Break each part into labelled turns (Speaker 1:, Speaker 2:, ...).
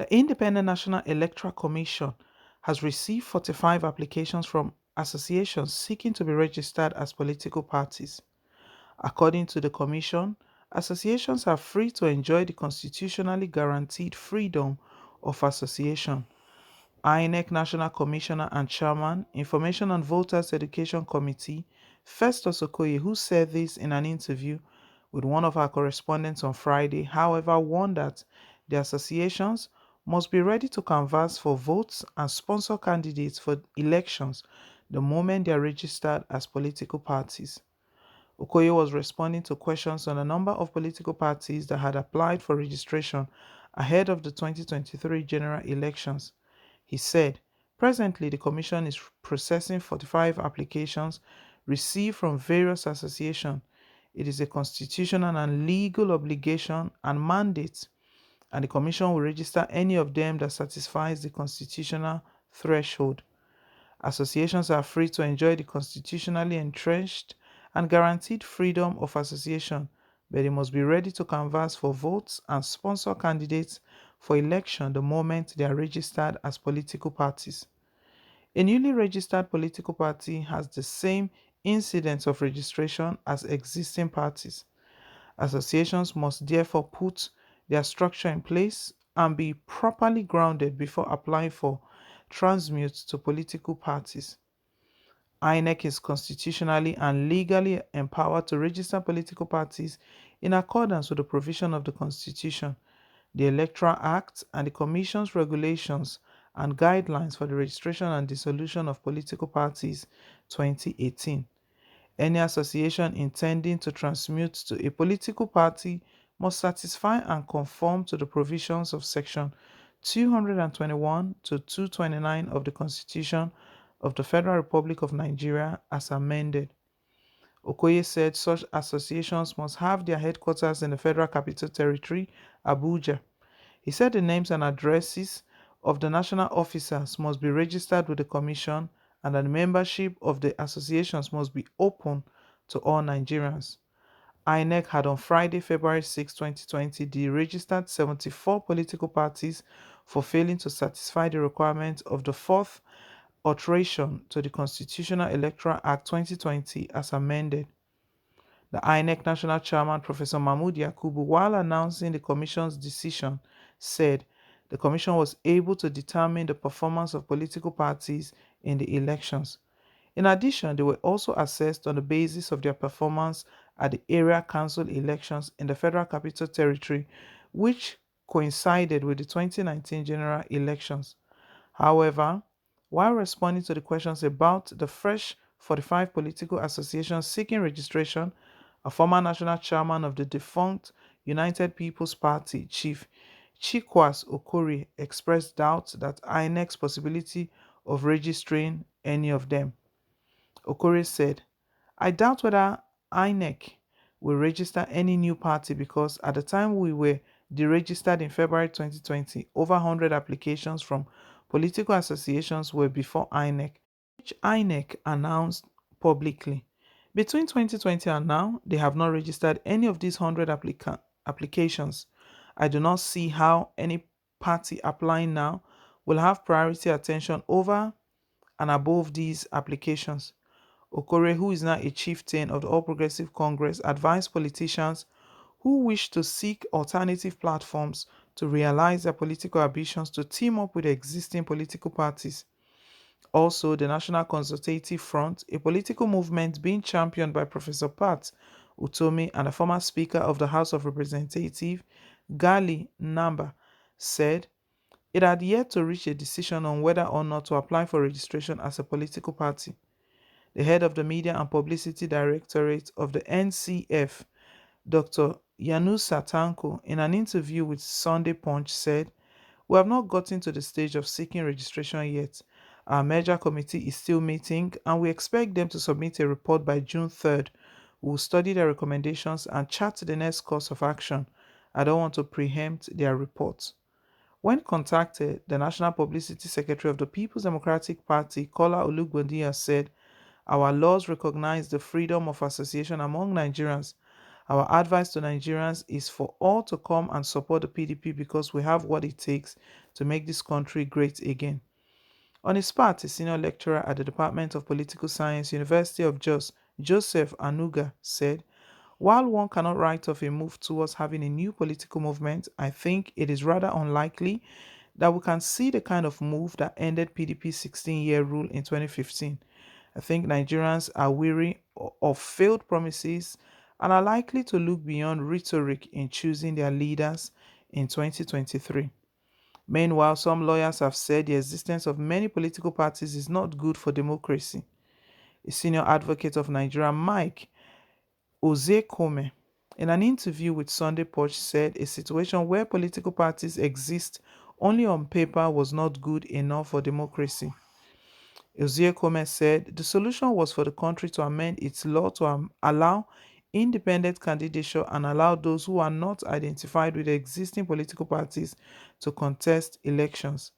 Speaker 1: The Independent National Electoral Commission has received 45 applications from associations seeking to be registered as political parties. According to the Commission, associations are free to enjoy the constitutionally guaranteed freedom of association. Inec National Commissioner and Chairman, Information and Voters Education Committee, Festus Okoye, who said this in an interview with one of our correspondents on Friday, however, warned that the associations must be ready to canvass for votes and sponsor candidates for elections the moment they are registered as political parties. Okoye was responding to questions on a number of political parties that had applied for registration ahead of the 2023 general elections. He said, presently the Commission is processing 45 applications received from various associations. It is a constitutional and legal obligation and mandate, and the Commission will register any of them that satisfies the constitutional threshold. Associations are free to enjoy the constitutionally entrenched and guaranteed freedom of association, but they must be ready to canvass for votes and sponsor candidates for election the moment they are registered as political parties. A newly registered political party has the same incidence of registration as existing parties. Associations must therefore put their structure in place and be properly grounded before applying for transmute to political parties. INEC is constitutionally and legally empowered to register political parties in accordance with the provision of the Constitution, the Electoral Act, and the Commission's regulations and guidelines for the registration and dissolution of political parties 2018. Any association intending to transmute to a political party must satisfy and conform to the provisions of Section 221 to 229 of the Constitution of the Federal Republic of Nigeria as amended. Okoye said such associations must have their headquarters in the Federal Capital Territory, Abuja. He said the names and addresses of the national officers must be registered with the Commission and that the membership of the associations must be open to all Nigerians. INEC had on Friday, February 6, 2020, deregistered 74 political parties for failing to satisfy the requirements of the fourth alteration to the Constitutional Electoral Act 2020 as amended. The INEC National Chairman, Professor Mahmood Yakubu, while announcing the Commission's decision, said the Commission was able to determine the performance of political parties in the elections. In addition, they were also assessed on the basis of their performance at the area council elections in the Federal Capital Territory, which coincided with the 2019 general elections. However, while responding to the questions about the fresh 45 political associations seeking registration, a former national chairman of the defunct United People's Party, Chief Chikwas Okori, expressed doubt that INEC's possibility of registering any of them. Okori said, I doubt whether INEC will register any new party because at the time we were deregistered in February 2020, over 100 applications from political associations were before INEC, which INEC announced publicly. Between 2020 and now, they have not registered any of these 100 applications. I do not see how any party applying now will have priority attention over and above these applications. Okore, who is now a chieftain of the All Progressive Congress, advised politicians who wish to seek alternative platforms to realize their political ambitions to team up with existing political parties. Also, the National Consultative Front, a political movement being championed by Professor Pat Utomi and a former Speaker of the House of Representatives, Gali Namba, said it had yet to reach a decision on whether or not to apply for registration as a political party. The head of the Media and Publicity Directorate of the NCF, Dr. Yanusa Tanko, in an interview with Sunday Punch, said, we have not gotten to the stage of seeking registration yet. Our merger committee is still meeting and we expect them to submit a report by June 3rd. We will study their recommendations and chart the next course of action. I don't want to preempt their report. When contacted, the National Publicity Secretary of the People's Democratic Party, Kola Olugbondiyan, said, our laws recognize the freedom of association among Nigerians. Our advice to Nigerians is for all to come and support the PDP because we have what it takes to make this country great again. On his part, a senior lecturer at the Department of Political Science, University of Jos, Joseph Anuga, said, while one cannot write off a move towards having a new political movement, I think it is rather unlikely that we can see the kind of move that ended PDP's 16-year rule in 2015. I think Nigerians are weary of failed promises and are likely to look beyond rhetoric in choosing their leaders in 2023. Meanwhile, some lawyers have said the existence of many political parties is not good for democracy. A senior advocate of Nigeria, Mike Ozekome, in an interview with Sunday Punch, said a situation where political parties exist only on paper was not good enough for democracy. Oziekome said the solution was for the country to amend its law to allow independent candidature and allow those who are not identified with the existing political parties to contest elections.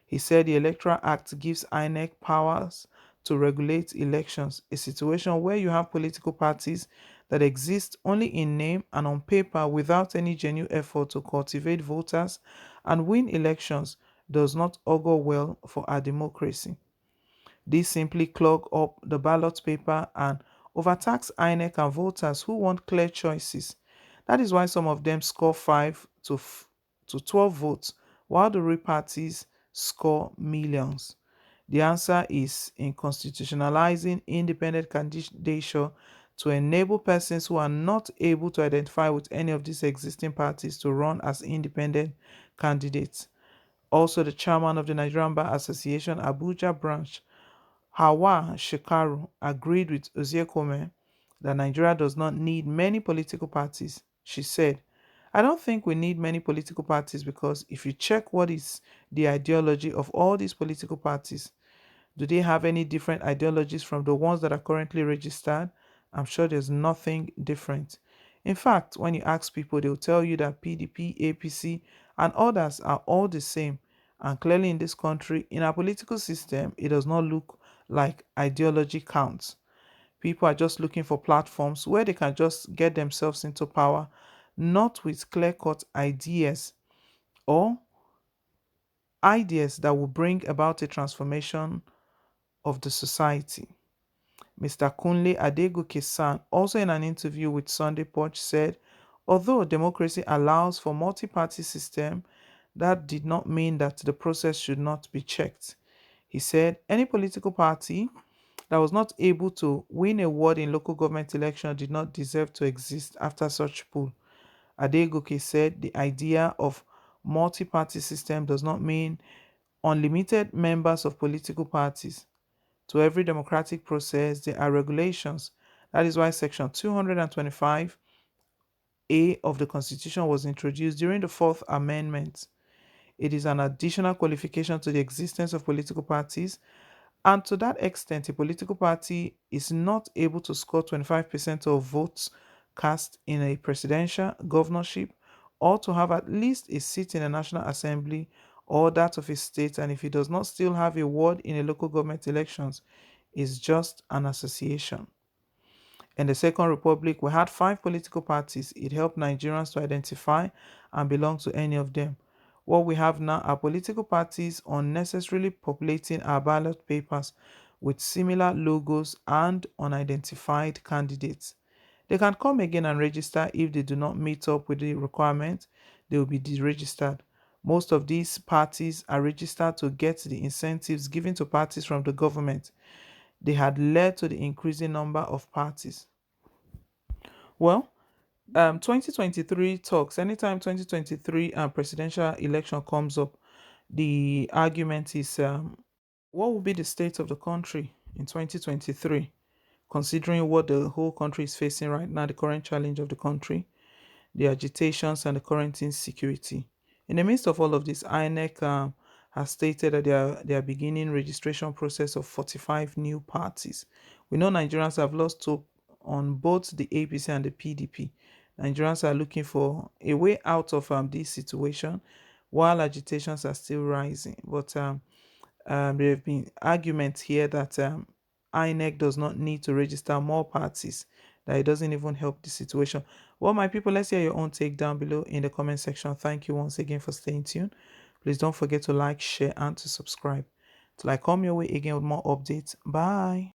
Speaker 1: He said the Electoral Act gives Inec powers to regulate elections, a situation where you have political parties that exist only in name and on paper without any genuine effort to cultivate voters and win elections does not augur well for our democracy. These simply clog up the ballot paper and overtax INEC and voters who want clear choices. That is why some of them score 5 to 12 votes, while the real parties score millions. The answer is in constitutionalizing independent candidature to enable persons who are not able to identify with any of these existing parties to run as independent candidates. Also, the chairman of the Nigerian Bar Association Abuja branch, Hawa Shekaru, agreed with Oziekome that Nigeria does not need many political parties. She said, I don't think we need many political parties because if you check what is the ideology of all these political parties, do they have any different ideologies from the ones that are currently registered? I'm sure there's nothing different. In fact, when you ask people, they'll tell you that PDP, APC, and others are all the same. And clearly, in this country, in our political system, it does not look like ideology counts. People are just looking for platforms where they can just get themselves into power, not with clear cut ideas or ideas that will bring about a transformation of the society. Mr. Kunle Adegoke-san, also in an interview with Sunday Punch, said, although democracy allows for multi-party system, that did not mean that the process should not be checked. He said, any political party that was not able to win a ward in local government election did not deserve to exist after such poll. Adegoke said the idea of multi-party system does not mean unlimited members of political parties. To every democratic process, there are regulations. That is why Section 225A of the Constitution was introduced during the Fourth Amendment. It is an additional qualification to the existence of political parties, and to that extent, a political party is not able to score 25% of votes cast in a presidential, governorship, or to have at least a seat in the National Assembly or that of a state, and if it does not still have a ward in a local government elections, is just an association. In the Second Republic, we had five political parties. It helped Nigerians to identify and belong to any of them. What we have now are political parties unnecessarily populating our ballot papers with similar logos and unidentified candidates. They can come again and register. If they do not meet up with the requirement, they will be deregistered. Most of these parties are registered to get the incentives given to parties from the government. They had led to the increasing number of parties. Well, 2023 talks. Anytime 2023 presidential election comes up, the argument is what will be the state of the country in 2023, considering what the whole country is facing right now, the current challenge of the country, the agitations, and the current insecurity. In the midst of all of this, INEC has stated that they are beginning registration process of 45 new parties. We know Nigerians have lost hope on both the APC and the PDP. Nigerians are looking for a way out of this situation while agitations are still rising. But there have been arguments here that INEC does not need to register more parties, that it doesn't even help the situation. Well, my people, let's hear your own take down below in the comment section. Thank you once again for staying tuned. Please don't forget to like, share, and to subscribe. Till I come your way again with more updates. Bye.